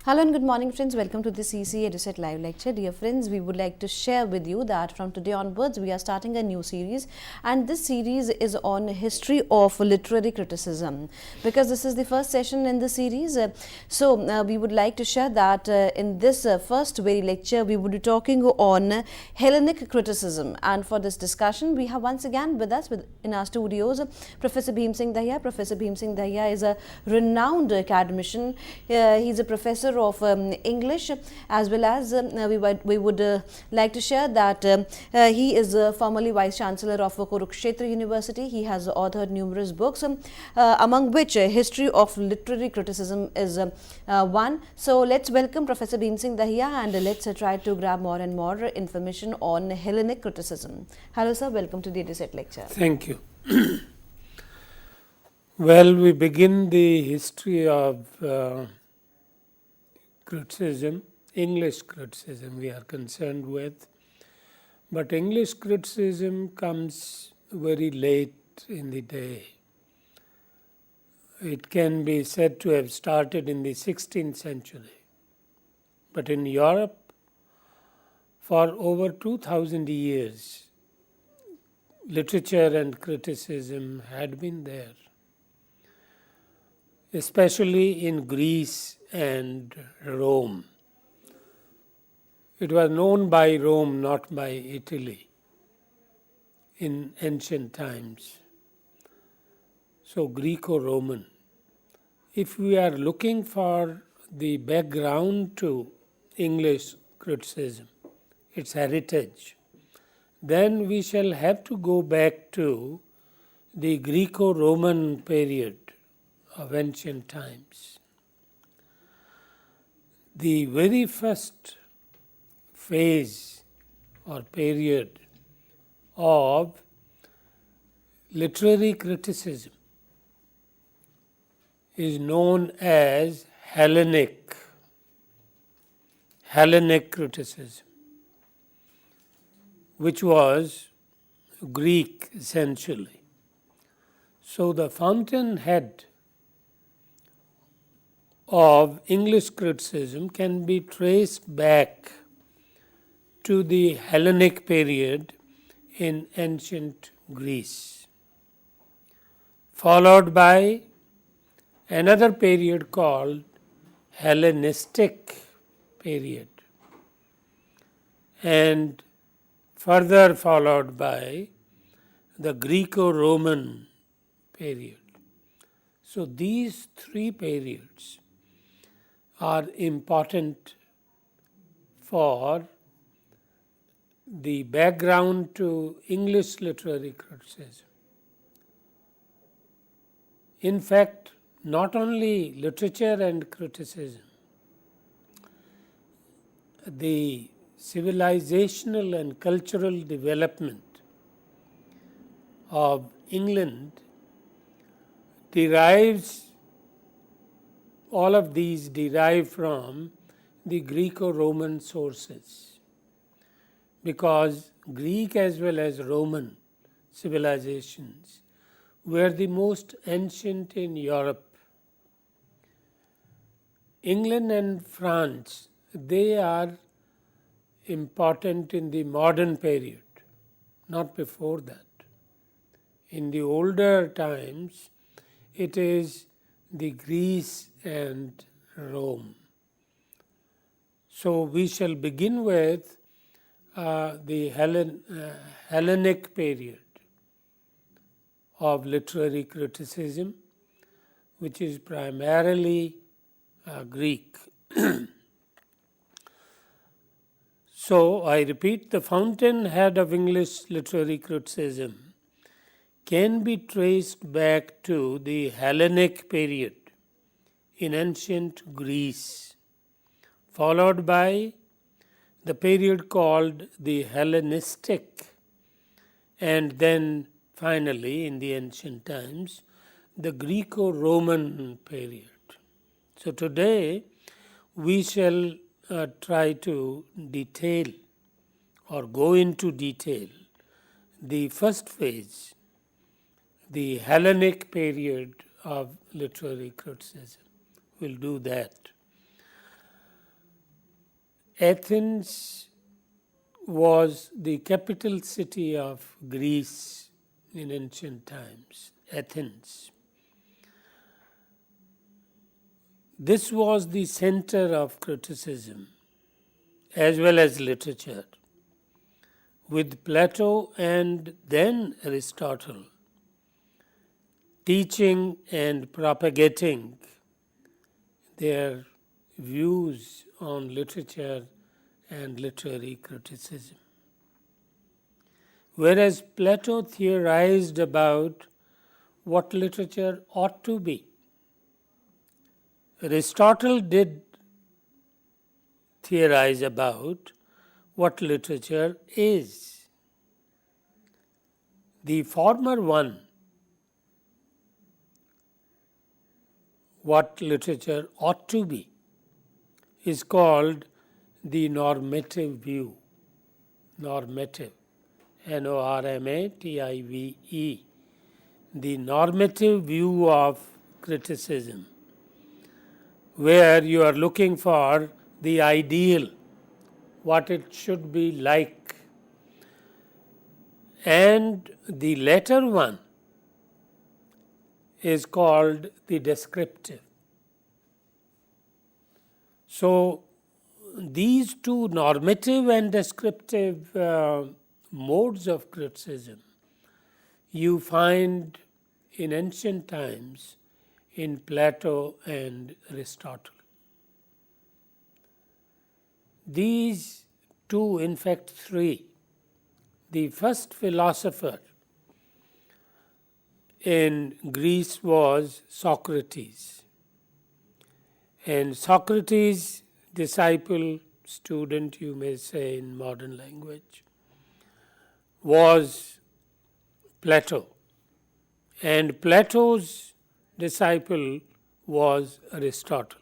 Hello and good morning friends, welcome to the CEC-UGC live lecture. Dear friends, we would like to share with you that from today onwards we are starting a new series, and this series is on history of literary criticism. Because this is the first session in the series, we would like to share that in this first very lecture we would be talking on Hellenic criticism, and for this discussion we have once again with us in our studios Professor Bhim Singh Dahiya. Professor Bhim Singh Dahiya is a renowned academician. He is a professor of English, as well as we would like to share that he is formerly Vice Chancellor of Kurukshetra University. He has authored numerous books, among which History of Literary Criticism is one. So let's welcome Professor Bhim Singh Dahiya, and let's try to grab more and more information on Hellenic criticism. Hello sir, welcome to the EduSet lecture. Thank you. Well, we begin the history of criticism, English criticism we are concerned with, but English criticism comes very late in the day. It can be said to have started in the 16th century, but in Europe for over 2000 years literature and criticism had been there, especially in Greece and Rome. It was known by Rome, not by Italy, in ancient times. So Greco-Roman. If we are looking for the background to English criticism, its heritage, then we shall have to go back to the Greco-Roman period of ancient times. The very first phase or period of literary criticism is known as Hellenic criticism, which was Greek essentially. So the fountainhead of English criticism can be traced back to the Hellenic period in ancient Greece, followed by another period called Hellenistic period, and further followed by the Greco-Roman period. So these three periods are important for the background to English literary criticism. In fact, not only literature and criticism, the civilizational and cultural development of England all of these derive from the Greco-Roman sources, because Greek as well as Roman civilizations were the most ancient in Europe. England and France, they are important in the modern period, not before that. In the older times, it is the Greece and Rome. So we shall begin with the Hellenic period of literary criticism, which is primarily Greek. So I repeat, the fountainhead of English literary criticism can be traced back to the Hellenic period in ancient Greece, followed by the period called the Hellenistic, and then finally in the ancient times the Greco-Roman period. So today we shall try to detail or go into detail the first phase, the Hellenic period of literary criticism. We'll do that. Athens was the capital city of Greece in ancient times, Athens. This was the center of criticism as well as literature, with Plato and then Aristotle teaching and propagating their views on literature and literary criticism. Whereas Plato theorized about what literature ought to be, Aristotle did theorize about what literature is. The former one, what literature ought to be, is called the normative view. Normative, Normative, the normative view of criticism, where you are looking for the ideal, what it should be like. And the latter one is called the descriptive. So these two, normative and descriptive modes of criticism, you find in ancient times in Plato and Aristotle. These two, in fact three, the first philosopher in Greece was Socrates. And Socrates' disciple, student, you may say in modern language, was Plato. And Plato's disciple was Aristotle.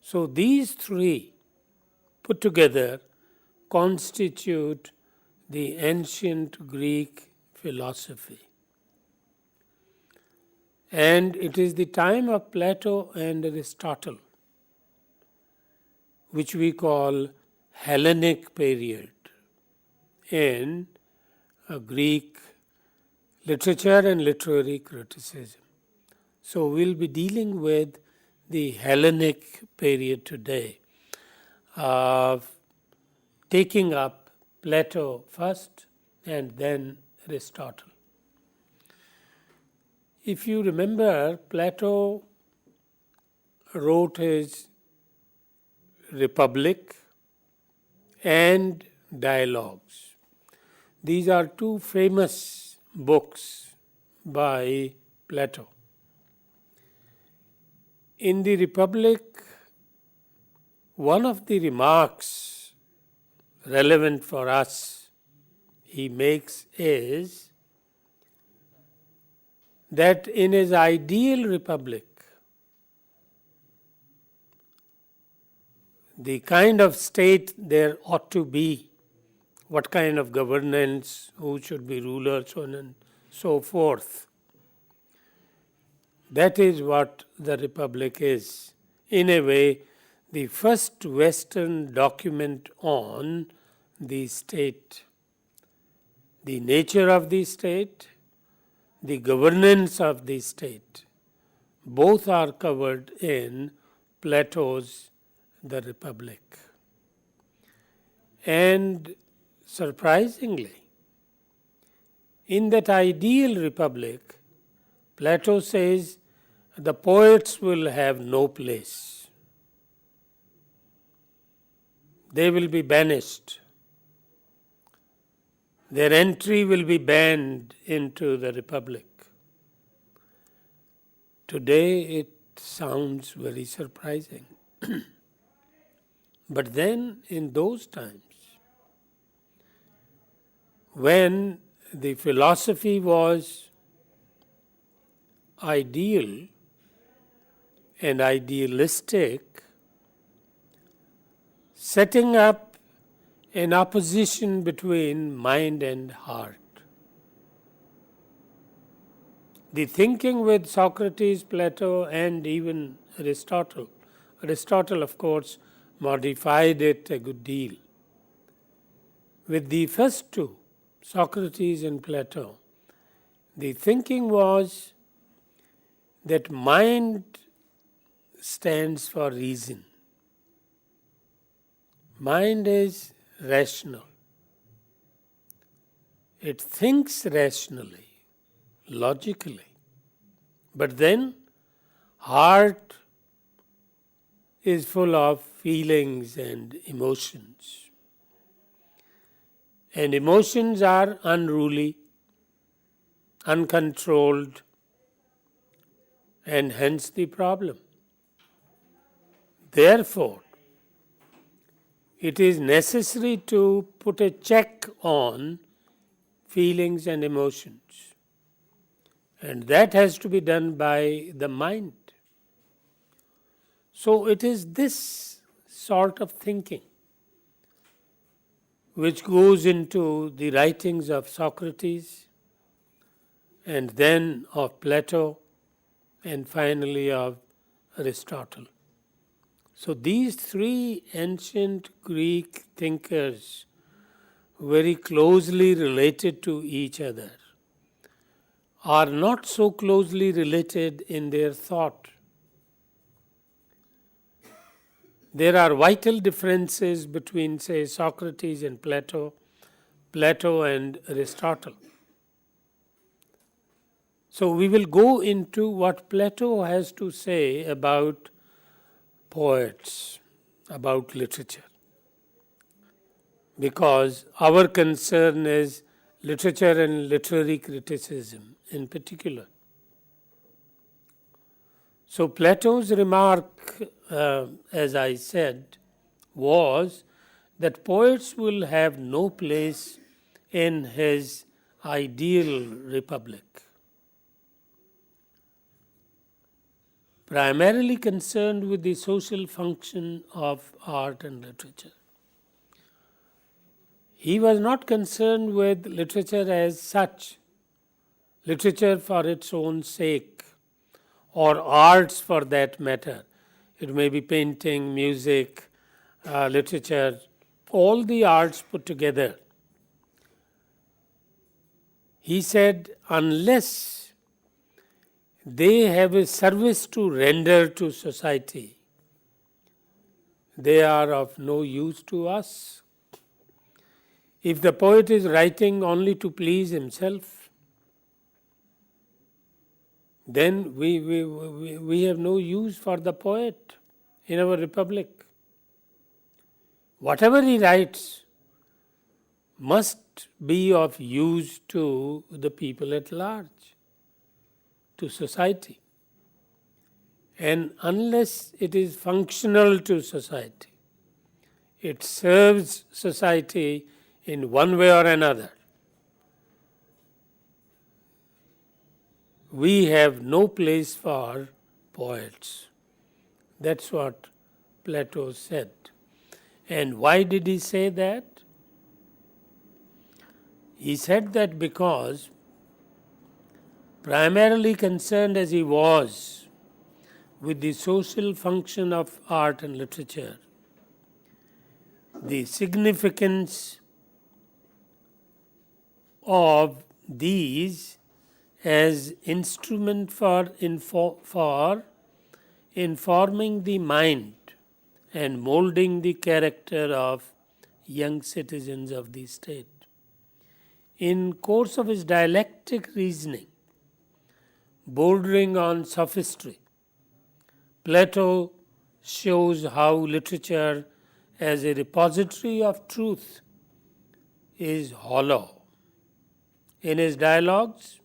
So these three put together constitute the ancient Greek philosophy. And it is the time of Plato and Aristotle, which we call Hellenic period in Greek literature and literary criticism. So we'll be dealing with the Hellenic period today, of taking up Plato first and then Aristotle. If you remember, Plato wrote his Republic and Dialogues. These are two famous books by Plato. In the Republic, one of the remarks relevant for us he makes is that in his ideal republic, the kind of state there ought to be, what kind of governance, who should be rulers, so on and so forth. That is what the Republic is. In a way, the first Western document on the state, the nature of the state, the governance of the state, both are covered in Plato's The Republic. And surprisingly, in that ideal republic, Plato says the poets will have no place. They will be banished. Their entry will be banned into the republic. Today it sounds very surprising. But then in those times, when the philosophy was ideal and idealistic, setting up an opposition between mind and heart. The thinking with Socrates, Plato, and even Aristotle. Aristotle, of course, modified it a good deal. With the first two, Socrates and Plato, the thinking was that mind stands for reason. Mind is rational. It thinks rationally, logically. But then heart is full of feelings and emotions. And emotions are unruly, uncontrolled, and hence the problem. Therefore, it is necessary to put a check on feelings and emotions. And that has to be done by the mind. So it is this sort of thinking which goes into the writings of Socrates and then of Plato and finally of Aristotle. So these three ancient Greek thinkers, very closely related to each other, are not so closely related in their thought. There are vital differences between, say, Socrates and Plato, Plato and Aristotle. So we will go into what Plato has to say about poets, about literature, because our concern is literature and literary criticism in particular. So Plato's remark, as I said, was that poets will have no place in his ideal republic. Primarily concerned with the social function of art and literature. He was not concerned with literature as such, literature for its own sake, or arts for that matter. It may be painting, music, literature, all the arts put together. He said, unless they have a service to render to society, they are of no use to us. If the poet is writing only to please himself, then we have no use for the poet in our republic. Whatever he writes must be of use to the people at large, to society. And unless it is functional to society, it serves society in one way or another, we have no place for poets. That's what Plato said. And why did he say that? He said that because, primarily concerned as he was with the social function of art and literature, the significance of these as instrument for informing the mind and molding the character of young citizens of the state. In course of his dialectic reasoning, bordering on sophistry, Plato shows how literature as a repository of truth is hollow. In his dialogues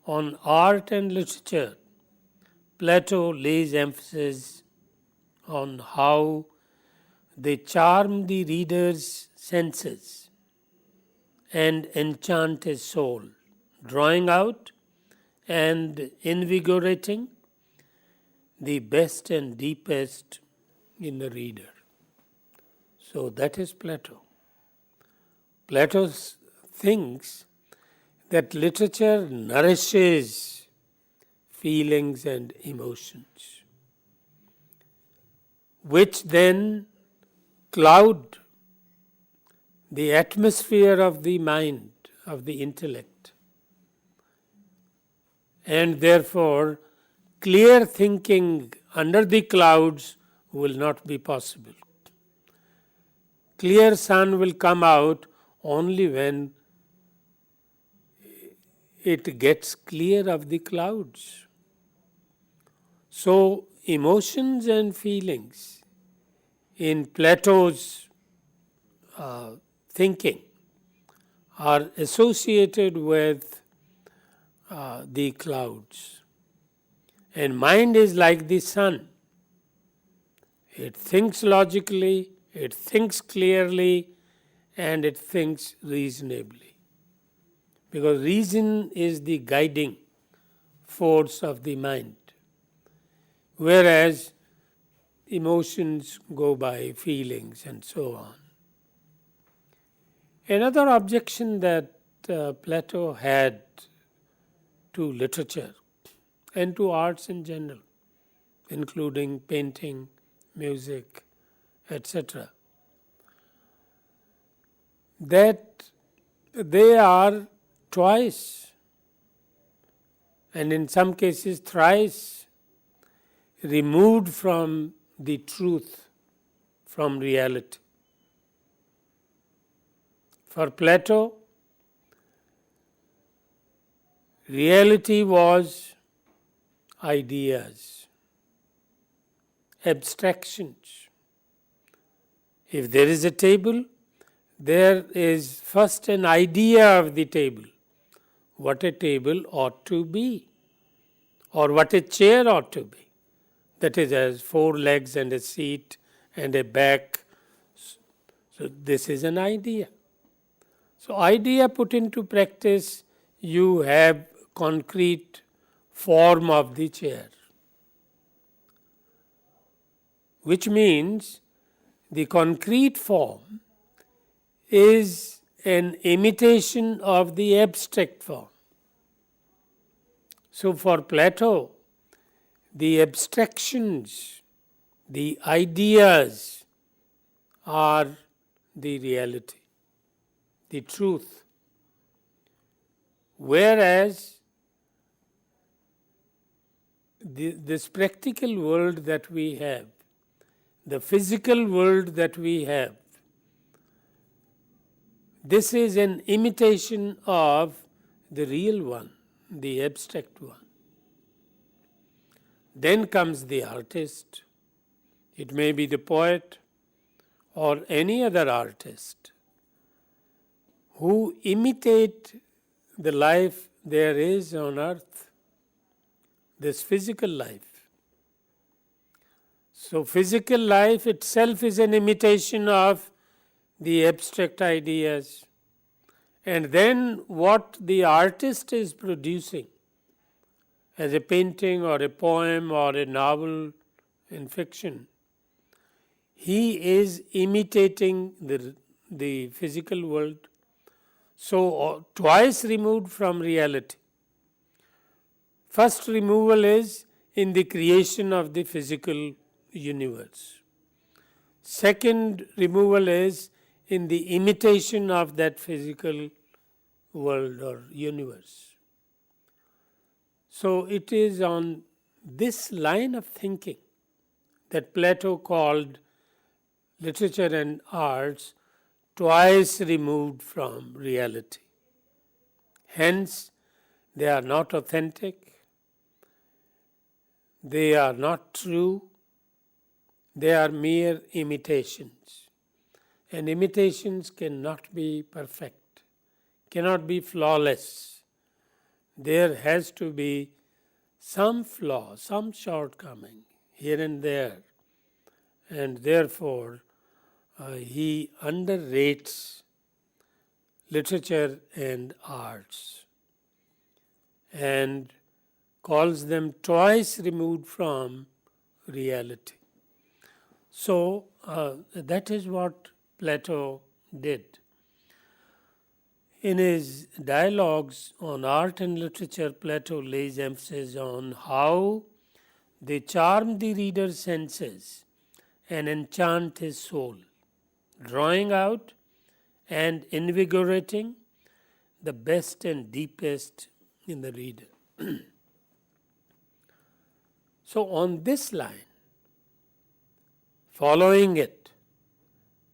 on art and literature, Plato lays emphasis on how they charm the reader's senses and enchant his soul, drawing out and invigorating the best and deepest in the reader. So that is Plato. Plato thinks that literature nourishes feelings and emotions, which then cloud the atmosphere of the mind, of the intellect, and therefore clear thinking under the clouds will not be possible. Clear sun will come out only when it gets clear of the clouds. So emotions and feelings in Plato's thinking are associated with the clouds. And mind is like the sun. It thinks logically, it thinks clearly, and it thinks reasonably. Because reason is the guiding force of the mind, whereas emotions go by feelings and so on. Another objection that Plato had to literature and to arts in general, including painting, music, etc., that they are twice, and in some cases thrice, removed from the truth, from reality. For Plato, reality was ideas, abstractions. If there is a table, there is first an idea of the table, what a table ought to be, or what a chair ought to be. That is, has 4 legs and a seat and a back. So this is an idea. So idea put into practice, you have concrete form of the chair, which means the concrete form is an imitation of the abstract form. So for Plato, the abstractions, the ideas are the reality, the truth. Whereas this practical world that we have, the physical world that we have, this is an imitation of the real one, the abstract one. Then comes the artist. It may be the poet or any other artist who imitate the life there is on earth, this physical life. So physical life itself is an imitation of the abstract ideas, and then what the artist is producing as a painting or a poem or a novel in fiction, he is imitating the physical world. So twice removed from reality. First removal is in the creation of the physical universe. Second removal is in the imitation of that physical world or universe. So it is on this line of thinking that Plato called literature and arts twice removed from reality. Hence, they are not authentic, they are not true, they are mere imitations. And imitations cannot be perfect, cannot be flawless. There has to be some flaw, some shortcoming here and there, and therefore he underrates literature and arts. And calls them twice removed from reality. So that is what Plato did. In his dialogues on art and literature, Plato lays emphasis on how they charm the reader's senses and enchant his soul, drawing out and invigorating the best and deepest in the reader. So, on this line, following it,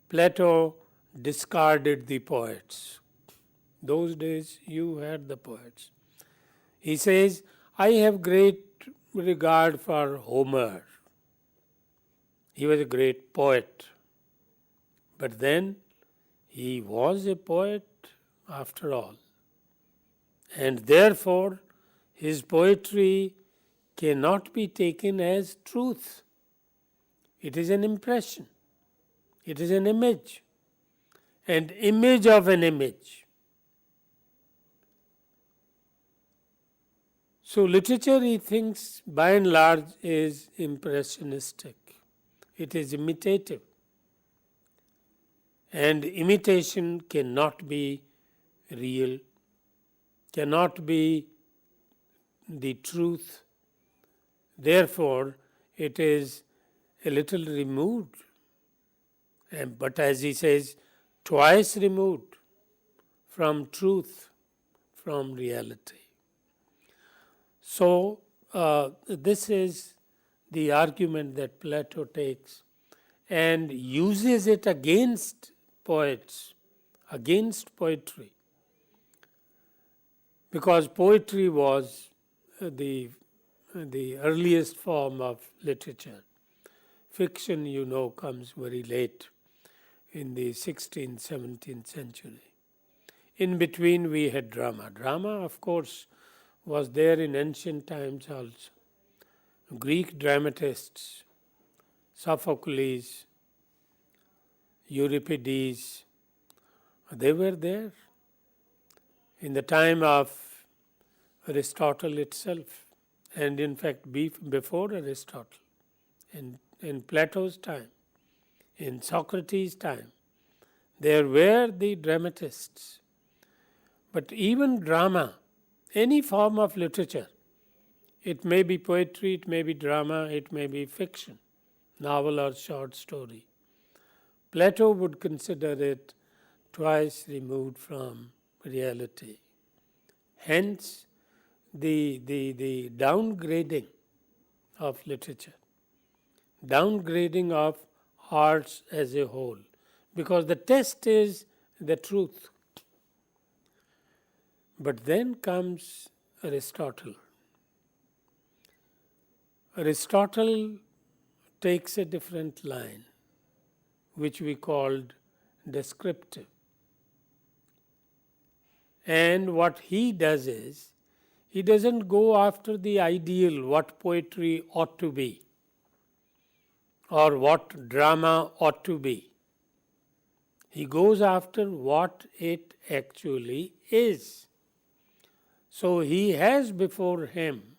Plato discarded the poets. Those days you had the poets. He says, I have great regard for Homer. He was a great poet. But then he was a poet after all. And therefore his poetry cannot be taken as truth. It is an impression. It is an image. An image of an image. So literature, he thinks, by and large, is impressionistic. It is imitative. And imitation cannot be real, cannot be the truth. Therefore, it is a little removed. But as he says, twice removed from truth, from reality. So, this is the argument that Plato takes and uses it against poets, against poetry. Because poetry was the earliest form of literature. Fiction, you know, comes very late in the 16th, 17th century. In between we had drama. Drama, of course, was there in ancient times also. Greek dramatists, Sophocles, Euripides, they were there in the time of Aristotle itself, and in fact before Aristotle, in Plato's time, in Socrates' time, there were the dramatists. But even drama, any form of literature, it may be poetry, it may be drama, it may be fiction, novel or short story. Plato would consider it twice removed from reality. Hence, the downgrading of literature, downgrading of arts as a whole, because the test is the truth. But then comes Aristotle. Aristotle takes a different line, which we called descriptive. And what he does is, he doesn't go after the ideal, what poetry ought to be, or what drama ought to be. He goes after what it actually is. So he has before him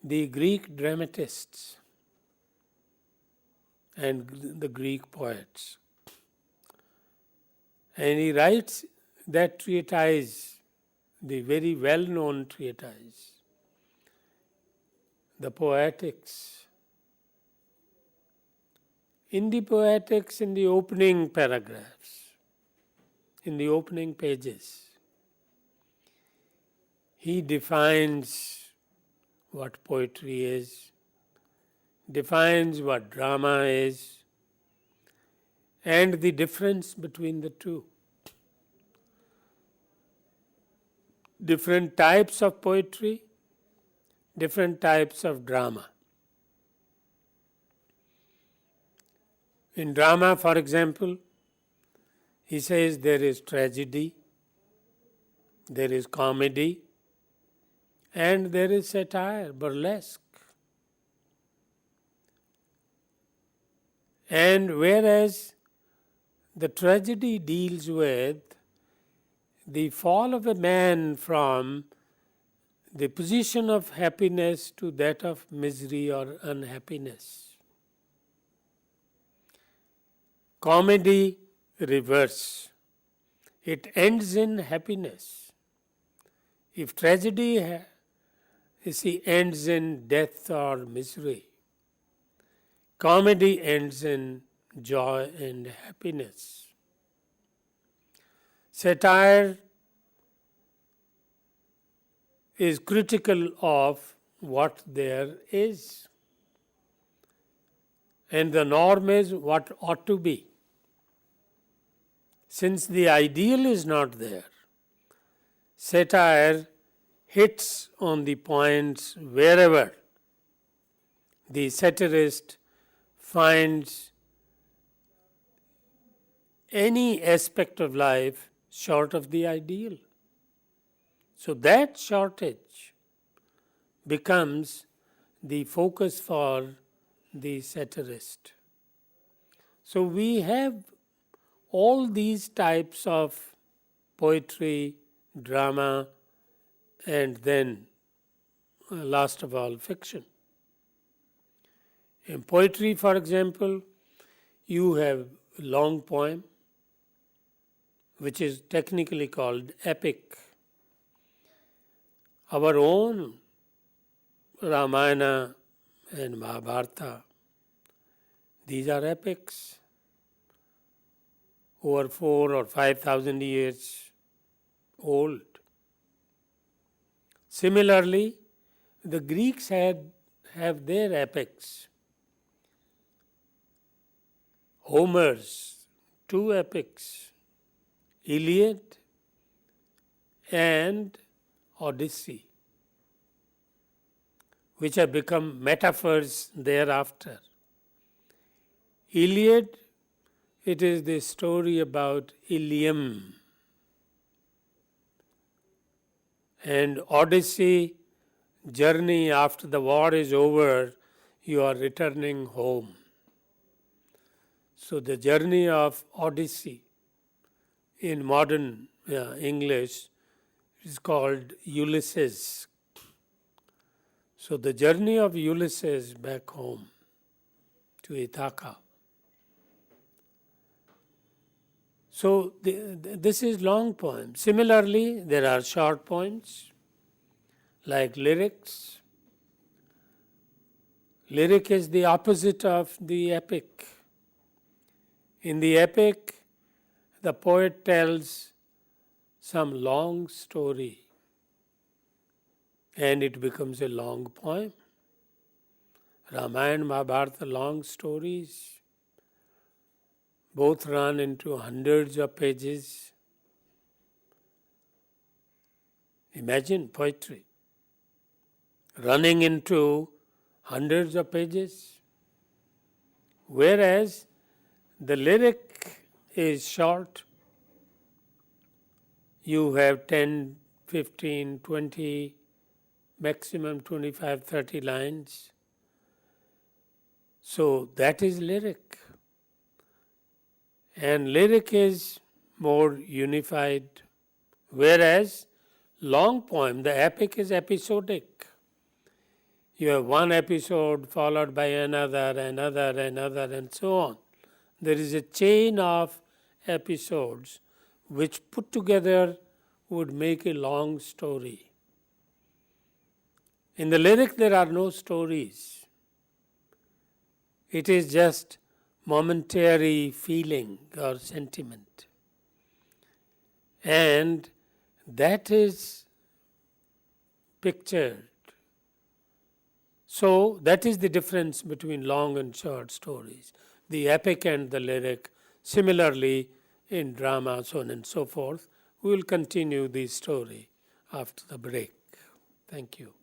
the Greek dramatists and the Greek poets. And he writes that treatise, the very well-known treatise, the Poetics. In the Poetics, in the opening paragraphs, in the opening pages, he defines what poetry is, defines what drama is, and the difference between the two. Different types of poetry, different types of drama. In drama, for example, he says there is tragedy, there is comedy, and there is satire, burlesque. And whereas the tragedy deals with the fall of a man from the position of happiness to that of misery or unhappiness. Comedy reverse. It ends in happiness. If tragedy ends in death or misery, comedy ends in joy and happiness. Satire is critical of what there is, and the norm is what ought to be. Since the ideal is not there, satire hits on the points wherever the satirist finds any aspect of life short of the ideal. So that shortage becomes the focus for the satirist. So we have all these types of poetry, drama, and then last of all fiction. In poetry, for example, you have a long poem which is technically called epic. Our own Ramayana and Mahabharata, these are epics over 4,000 or 5,000 years old. Similarly, the Greeks have their epics. Homer's two epics, Iliad and Odyssey, which have become metaphors thereafter. Iliad, it is the story about Ilium, and Odyssey, journey after the war is over, you are returning home. So the journey of Odyssey in modern English is called Ulysses. So the journey of Ulysses back home to Ithaca. So this is long poem. Similarly, there are short poems like lyrics. Lyric is the opposite of the epic. In the epic, the poet tells some long story and it becomes a long poem. Ramayana, Mahabharata, long stories, both run into hundreds of pages. Imagine poetry running into hundreds of pages, whereas the lyric is short. You have 10, 15, 20, maximum 25, 30 lines. So that is lyric. And lyric is more unified, whereas long poem, the epic is episodic. You have one episode followed by another, and so on. There is a chain of episodes which put together would make a long story. In the lyric, there are no stories. It is just momentary feeling or sentiment. And that is pictured. So that is the difference between long and short stories. The epic and the lyric. Similarly, in drama, so on and so forth. We will continue the story after the break. Thank you.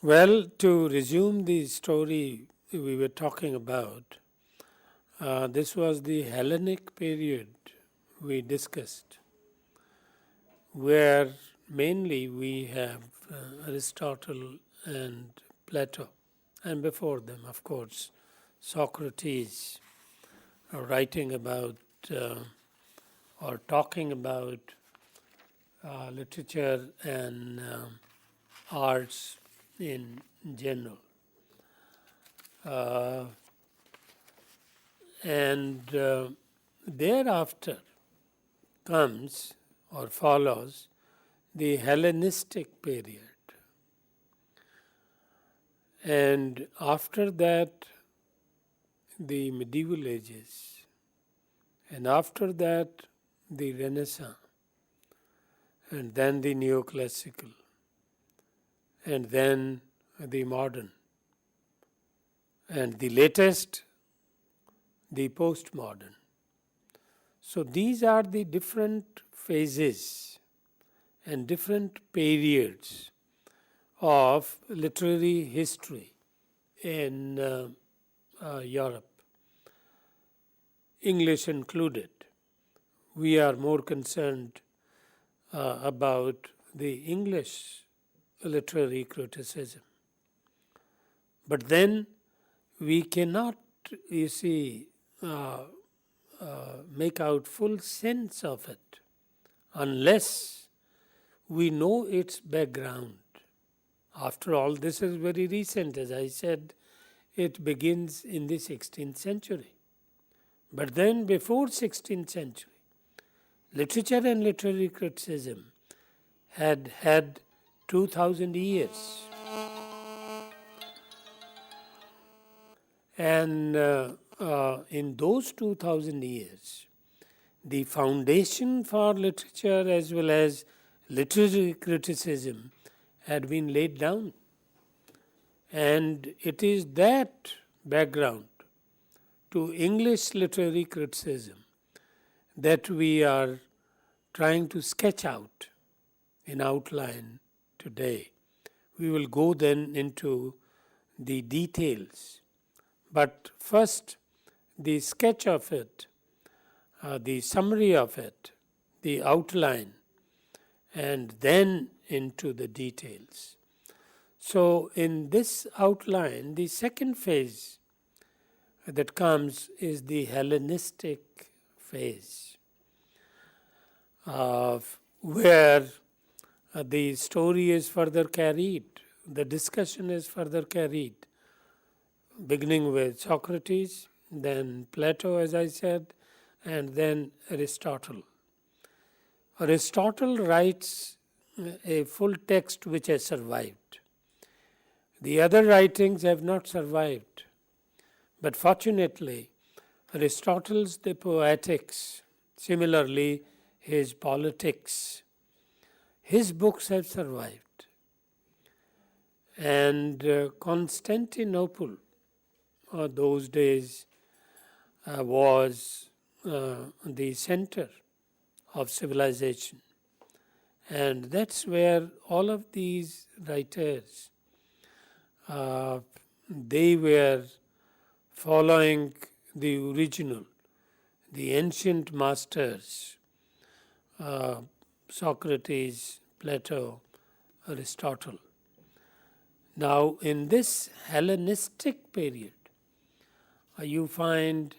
Well, to resume the story we were talking about, this was the Hellenic period we discussed, where mainly we have Aristotle and Plato, and before them, of course, Socrates, writing about or talking about literature and arts in general. And thereafter comes or follows the Hellenistic period. And after that, the medieval ages. And after that, the Renaissance. And then the neoclassical. And then the modern. And the latest, the postmodern. So these are the different phases and different periods of literary history in Europe, English included. We are more concerned about the English literary criticism. But then we cannot, you see, make out full sense of it unless we know its background. After all, this is very recent. As I said, it begins in the 16th century. But then before 16th century, literature and literary criticism had 2000 years. And in those 2000 years, the foundation for literature as well as literary criticism had been laid down. And it is that background to English literary criticism that we are trying to sketch out in outline today. We will go then into the details. But first, the sketch of it, the summary of it, the outline, and then into the details. So in this outline, the second phase that comes is the Hellenistic phase, where the story is further carried, the discussion is further carried, beginning with Socrates, then Plato, as I said, and then Aristotle. Aristotle writes a full text which has survived. The other writings have not survived. But fortunately, Aristotle's The Poetics, similarly his Politics, his books have survived. And Constantinople, those days, was the center of civilization. And that's where all of these writers, they were following the original, the ancient masters, Socrates, Plato, Aristotle. Now, in this Hellenistic period, you find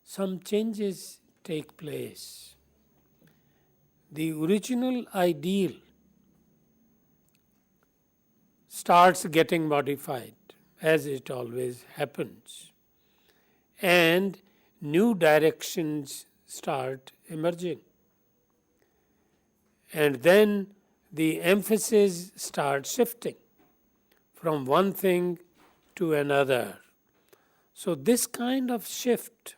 some changes take place. The original ideal starts getting modified, as it always happens, and new directions start emerging. And then the emphasis starts shifting from one thing to another. So this kind of shift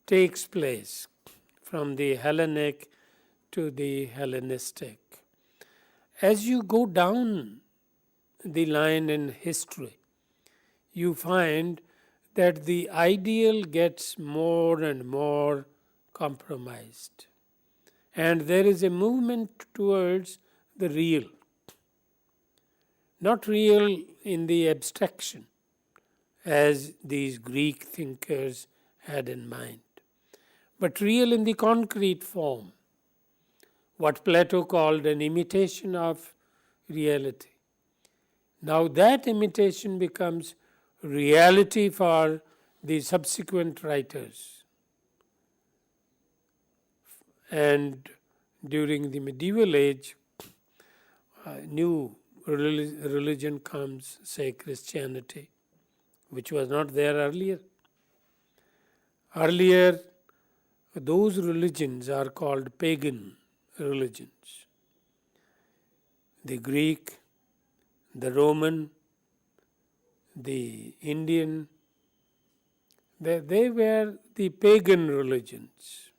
takes place from the Hellenic to the Hellenistic. As you go down the line in history, you find that the ideal gets more and more compromised. And there is a movement towards the real. not real in the abstraction as these Greek thinkers had in mind, but real in the concrete form, what Plato called an imitation of reality. Now that imitation becomes reality for the subsequent writers. And during the medieval age, new religion comes, say Christianity, which was not there earlier. Earlier, those religions are called pagan religions. The Greek, the Roman, the Indian, they were the pagan religions,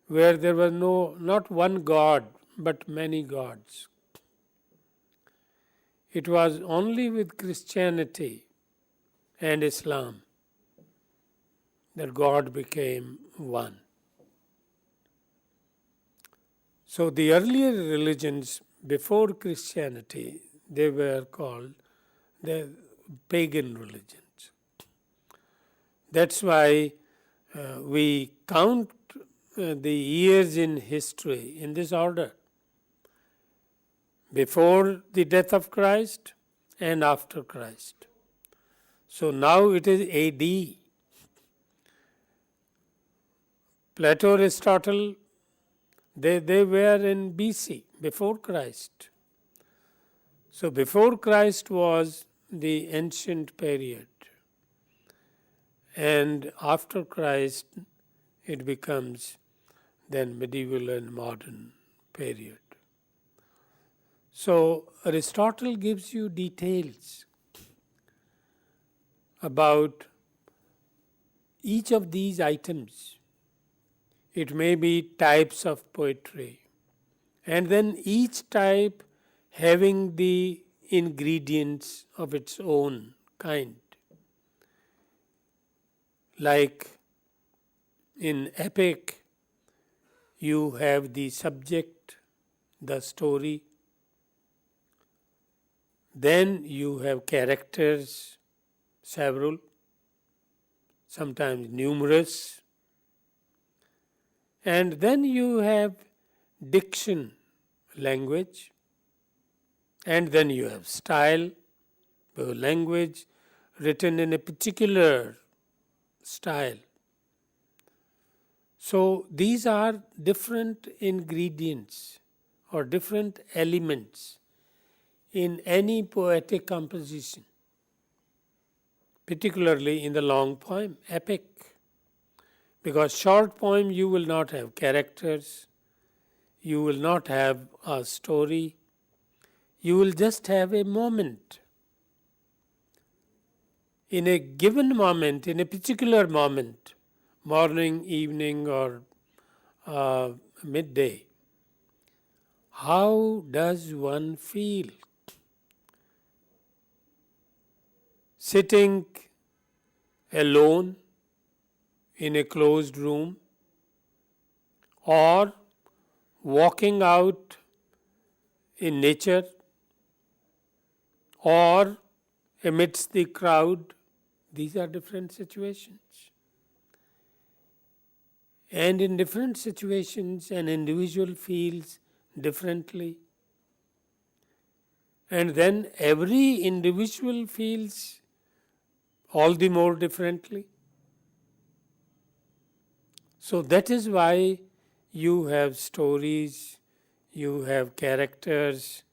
where there was not one God, but many gods. It was only with Christianity and Islam that God became one. So the earlier religions before Christianity, they were called the pagan religions. That's why we count the years in history in this order: before the death of Christ and after Christ. So now it is AD. Plato, Aristotle, they were in BC, before Christ. So before Christ was the ancient period, and after Christ it becomes then medieval and modern period. So Aristotle gives you details about each of these items. It may be types of poetry, and then each type having the ingredients of its own kind. Like in epic, you have the subject, the story, then you have characters, several, sometimes numerous, and then you have diction, language, and then you have style, language written in a particular style. So these are different ingredients or different elements in any poetic composition, particularly in the long poem, epic. Because short poem you will not have characters, you will not have a story, you will just have a moment. In a given moment, in a particular moment, morning, evening, or midday, how does one feel? Sitting alone in a closed room, or walking out in nature, or amidst the crowd. These are different situations. And in different situations, an individual feels differently. And then every individual feels all the more differently. So that is why you have stories, you have characters,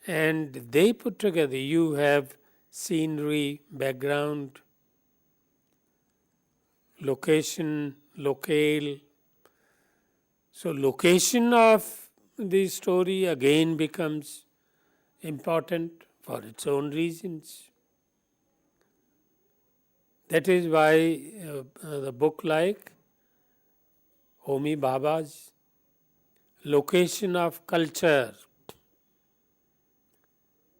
and they put together. You have scenery, background, location, locale. So location of the story again becomes important for its own reasons. That is why the book like Homi Bhabha's Location of Culture,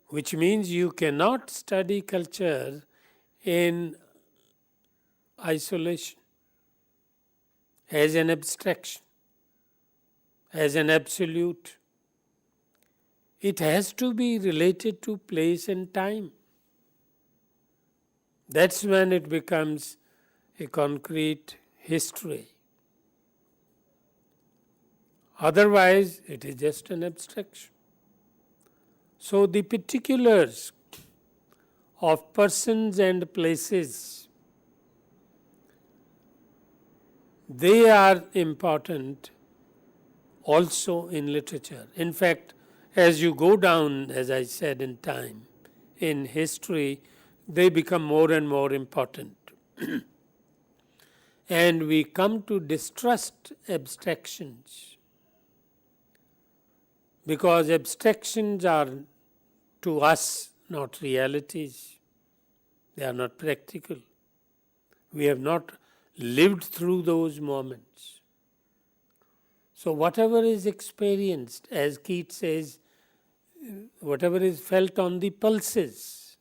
which means you cannot study culture in isolation, as an abstraction, as an absolute. it has to be related to place and time. That's when it becomes a concrete history. Otherwise, it is just an abstraction. So the particulars of persons and places, they are important also in literature. In fact, as you go down, as I said, in time, in history, they become more and more important. And we come to distrust abstractions, because abstractions are to us not realities. They are not practical. We have not lived through those moments. So whatever is experienced, as Keats says, whatever is felt on the pulses,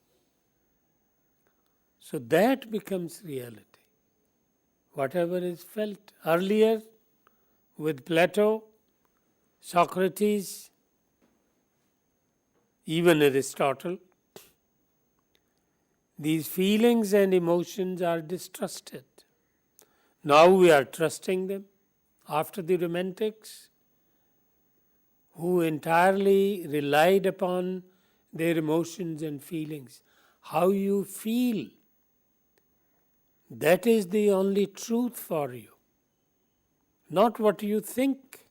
so that becomes reality. Whatever is felt earlier with Plato, Socrates, even Aristotle, these feelings and emotions are distrusted. Now we are trusting them. After the Romantics, who entirely relied upon their emotions and feelings, how you feel, that is the only truth for you. Not what you think,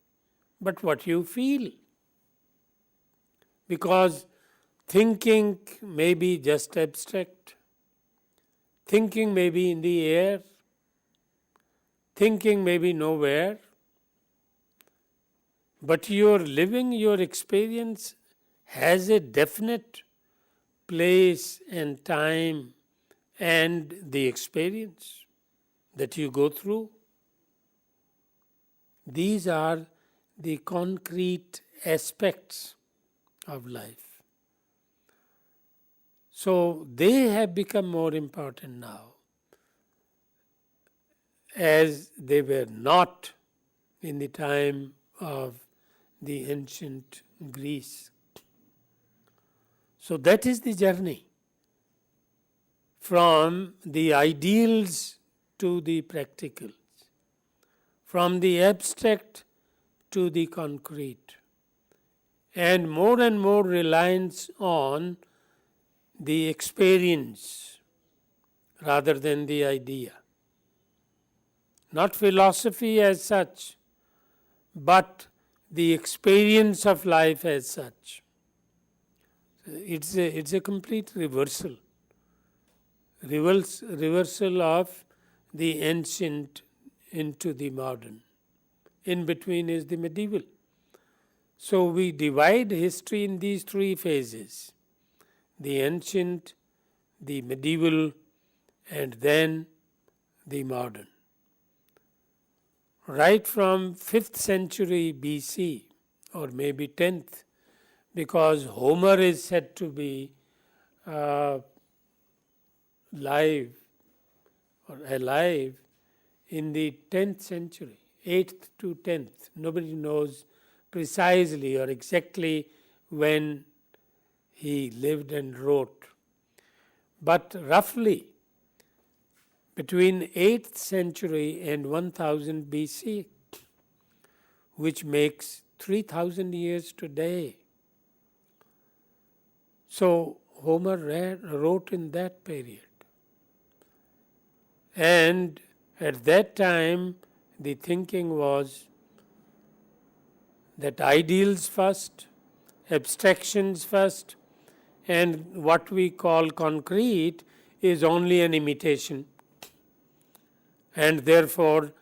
but what you feel. Because thinking may be just abstract, thinking may be in the air, thinking may be nowhere, but your living, your experience has a definite place and time and the experience that you go through. These are the concrete aspects of life. So they have become more important now, as they were not in the time of the ancient Greece. So that is the journey from the ideals to the practicals, from the abstract to the concrete, and more reliance on the experience rather than the idea. Not philosophy as such, but the experience of life as such. It's a complete reversal of the ancient into the modern. In between is the medieval. So we divide history in these three phases: the ancient, the medieval, and then the modern. Right from 5th century BC, or maybe 10th, because Homer is said to be alive in the 10th century, 8th to 10th. Nobody knows precisely or exactly when he lived and wrote. But roughly between 8th century and 1000 BC, which makes 3000 years today. So Homer wrote in that period. And at that time, the thinking was that ideals first, abstractions first, and what we call concrete is only an imitation, and therefore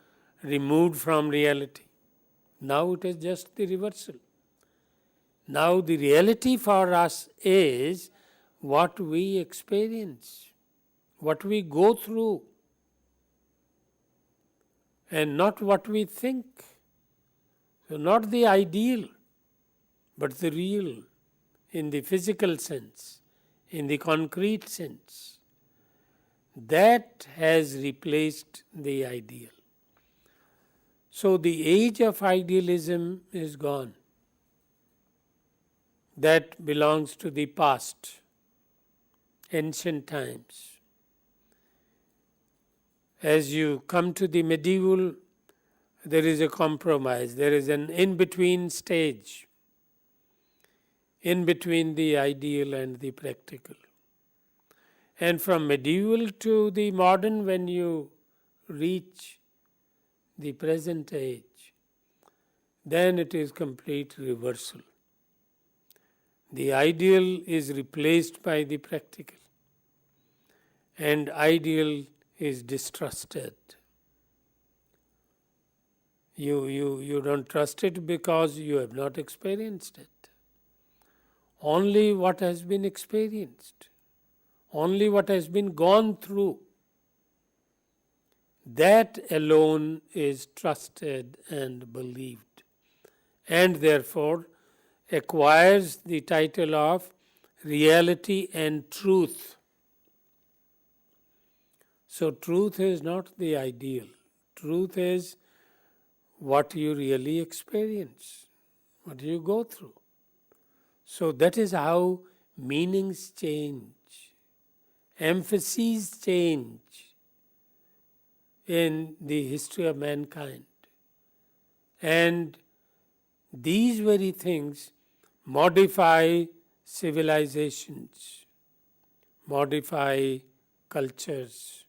removed from reality. Now it is just the reversal. Now the reality for us is what we experience, what we go through, and not what we think. So not the ideal, but the real, in the physical sense, in the concrete sense. That has replaced the ideal. So the age of idealism is gone. that belongs to the past, ancient times. As you come to the medieval, there is a compromise, there is an in-between stage, in between the ideal and the practical. And from medieval to the modern, when you reach the present age, then it is complete reversal. The ideal is replaced by the practical, and ideal is distrusted. You don't trust it because you have not experienced it. Only what has been experienced, only what has been gone through, that alone is trusted and believed, and therefore acquires the title of reality and truth. So truth is not the ideal. Truth is what you really experience, what you go through. So that is how meanings change, emphases change in the history of mankind. And these very things modify civilizations, modify cultures.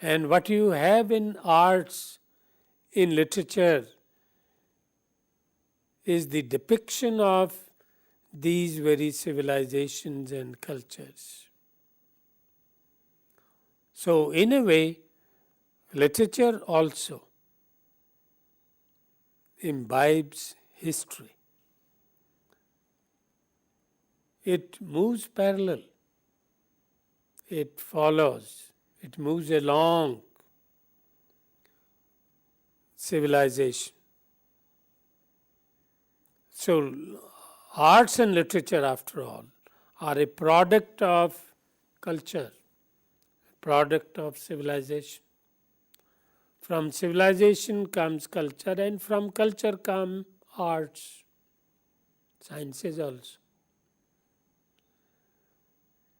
And what you have in arts, in literature, is the depiction of these very civilizations and cultures. So, in a way, literature also imbibes history. It moves parallel, it follows, it moves along civilization. So, arts and literature, after all, are a product of culture, product of civilization. From civilization comes culture, and from culture come arts, sciences also.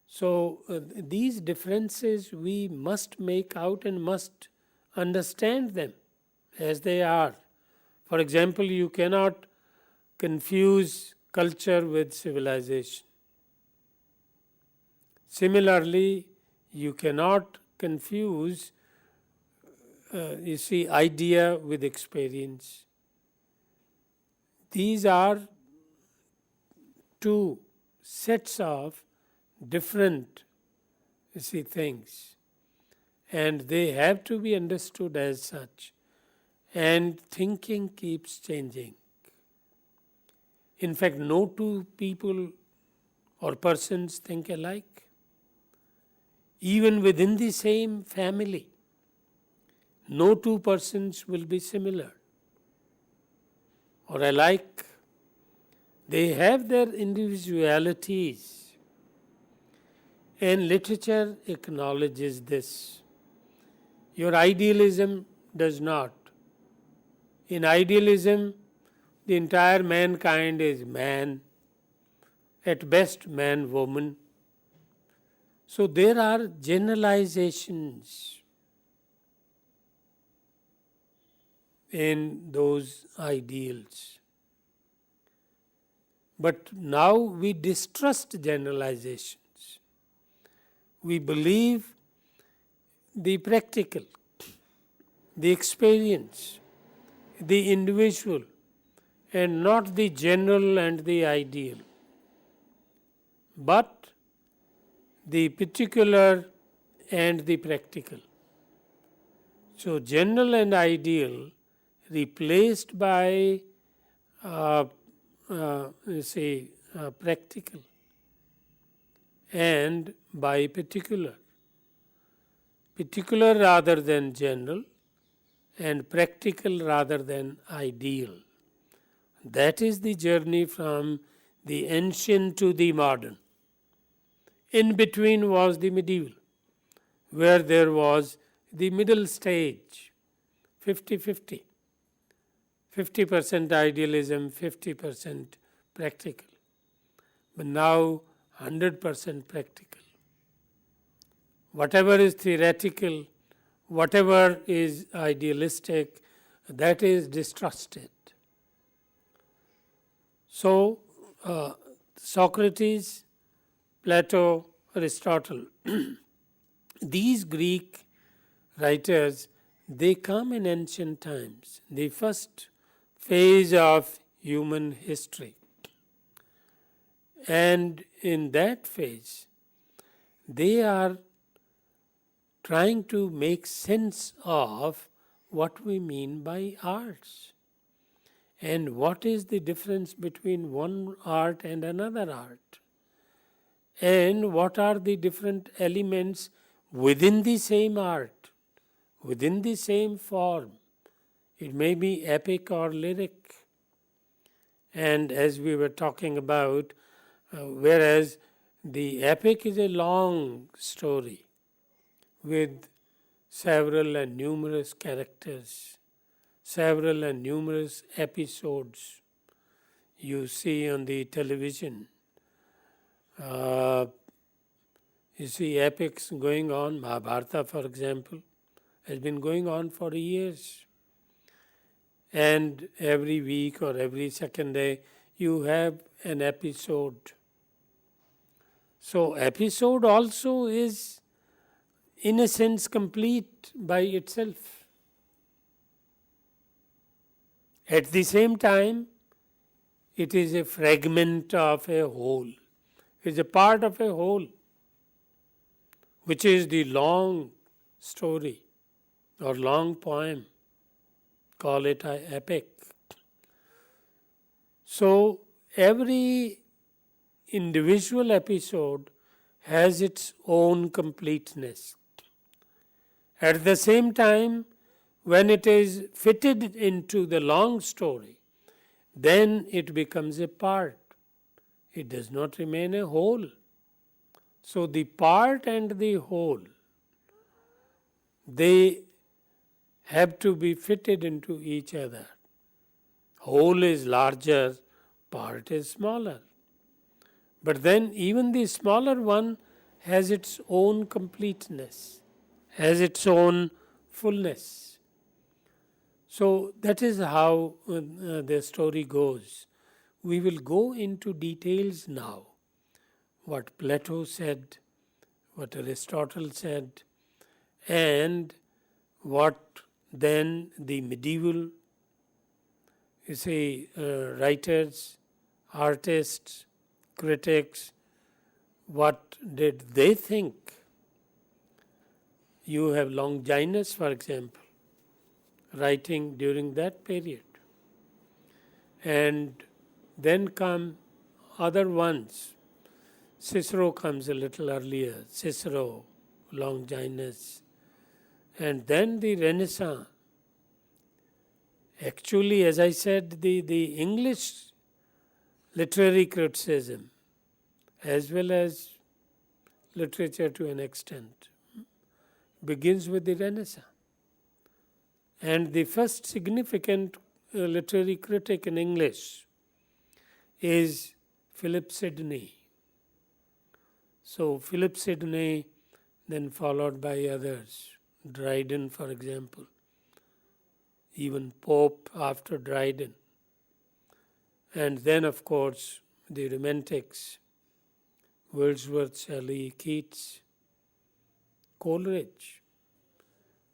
So, these differences we must make out and must understand them as they are. For example, you cannot confuse culture with civilization. Similarly, you cannot confuse idea with experience. These are two sets of different things, and they have to be understood as such. And thinking keeps changing. In fact, no two people or persons think alike. Even within the same family, no two persons will be similar or alike. They have their individualities, and literature acknowledges this. Your idealism does not. In idealism, the entire mankind is man, at best man, woman. So there are generalizations in those ideals. But now we distrust generalizations. We believe the practical, the experience, the individual, and not the general and the ideal, but the particular and the practical. So, general and ideal replaced by practical and by particular. Particular rather than general, and practical rather than ideal. That is the journey from the ancient to the modern. In between was the medieval, where there was the middle stage, 50-50. 50% idealism, 50% practical, but now 100% practical. Whatever is theoretical, whatever is idealistic, that is distrusted. So, Socrates, Plato, Aristotle, these Greek writers, they come in ancient times, the first phase of human history. And in that phase, they are trying to make sense of what we mean by arts and what is the difference between one art and another art, and what are the different elements within the same art, within the same form. It may be epic or lyric. And as we were talking about, whereas the epic is a long story with several and numerous characters, several and numerous episodes. You see on the television, you see epics going on. Mahabharata, for example, has been going on for years. And every week or every second day, you have an episode. So, episode also is, in a sense, complete by itself. At the same time, it is a fragment of a whole. It is a part of a whole, which is the long story or long poem. Call it an epic. So, every individual episode has its own completeness. At the same time, when it is fitted into the long story, then it becomes a part. It does not remain a whole. So, the part and the whole, they have to be fitted into each other. Whole is larger, part is smaller. But then even the smaller one has its own completeness, has its own fullness. So that is how the story goes. We will go into details now. What Plato said, what Aristotle said, and what then the medieval, writers, artists, critics, what did they think? You have Longinus, for example, writing during that period. And then come other ones. Cicero comes a little earlier, Cicero, Longinus, and then the Renaissance. Actually, as I said, the English literary criticism, as well as literature to an extent, begins with the Renaissance. And the first significant literary critic in English is Philip Sidney. So, Philip Sidney, then followed by others, Dryden, for example, even Pope after Dryden. And then, of course, the Romantics, Wordsworth, Shelley, Keats, Coleridge.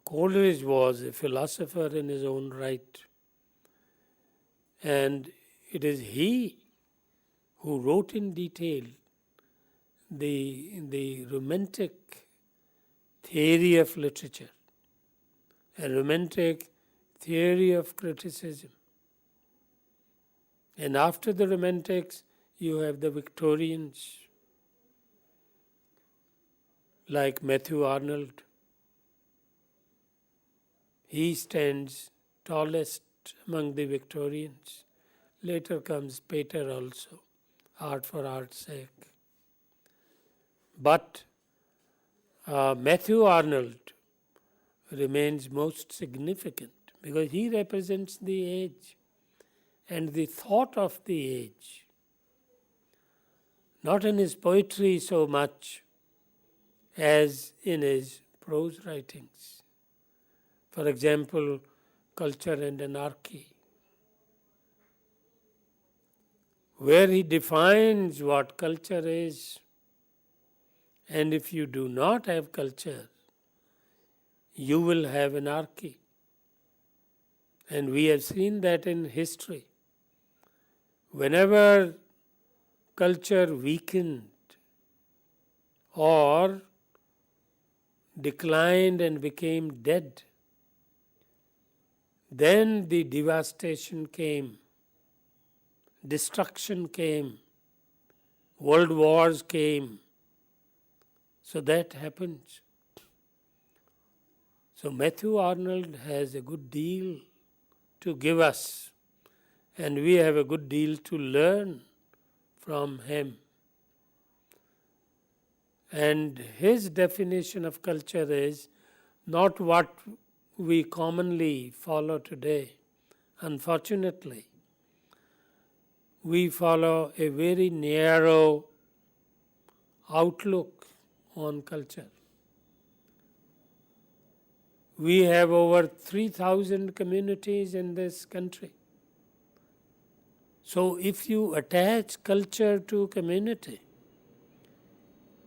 Coleridge was a philosopher in his own right. And it is he who wrote in detail the Romantic theory of literature, a Romantic theory of criticism. And after the Romantics, you have the Victorians, like Matthew Arnold. He stands tallest among the Victorians. Later comes Pater also, art for art's sake. But Matthew Arnold remains most significant because he represents the age and the thought of the age. not in his poetry so much as in his prose writings. For example, Culture and Anarchy, where he defines what culture is. And if you do not have culture, you will have anarchy. And we have seen that in history. Whenever culture weakened or declined and became dead, then the devastation came, destruction came, world wars came. So that happens. So Matthew Arnold has a good deal to give us, and we have a good deal to learn from him. And his definition of culture is not what we commonly follow today. Unfortunately, we follow a very narrow outlook on culture. We have over 3,000 communities in this country. So if you attach culture to community,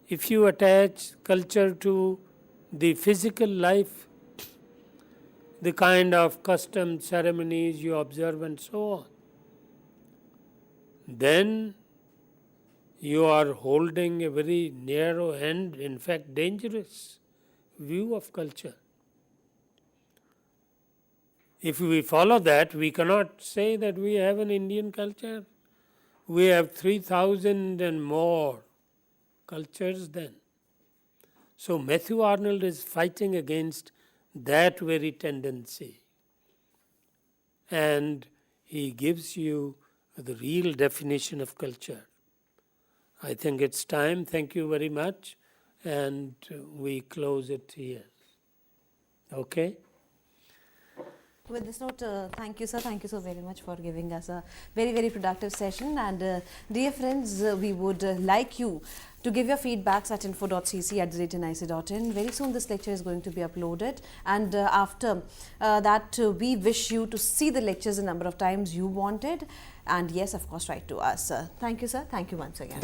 if you attach culture to the physical life, the kind of customs, ceremonies you observe and so on, then you are holding a very narrow and in fact dangerous view of culture. If we follow that, we cannot say that we have an Indian culture. We have 3,000 and more cultures then. So Matthew Arnold is fighting against that very tendency. And he gives you the real definition of culture. I think it's time. Thank you very much. And we close it here. Okay? With this note, thank you, sir. Thank you so very much for giving us a very, very productive session. And dear friends, we would like you to give your feedbacks at info.cc@nic.in. Very soon this lecture is going to be uploaded. And after that, we wish you to see the lectures a number of times you wanted. And yes, of course, write to us. Thank you, sir. Thank you once again.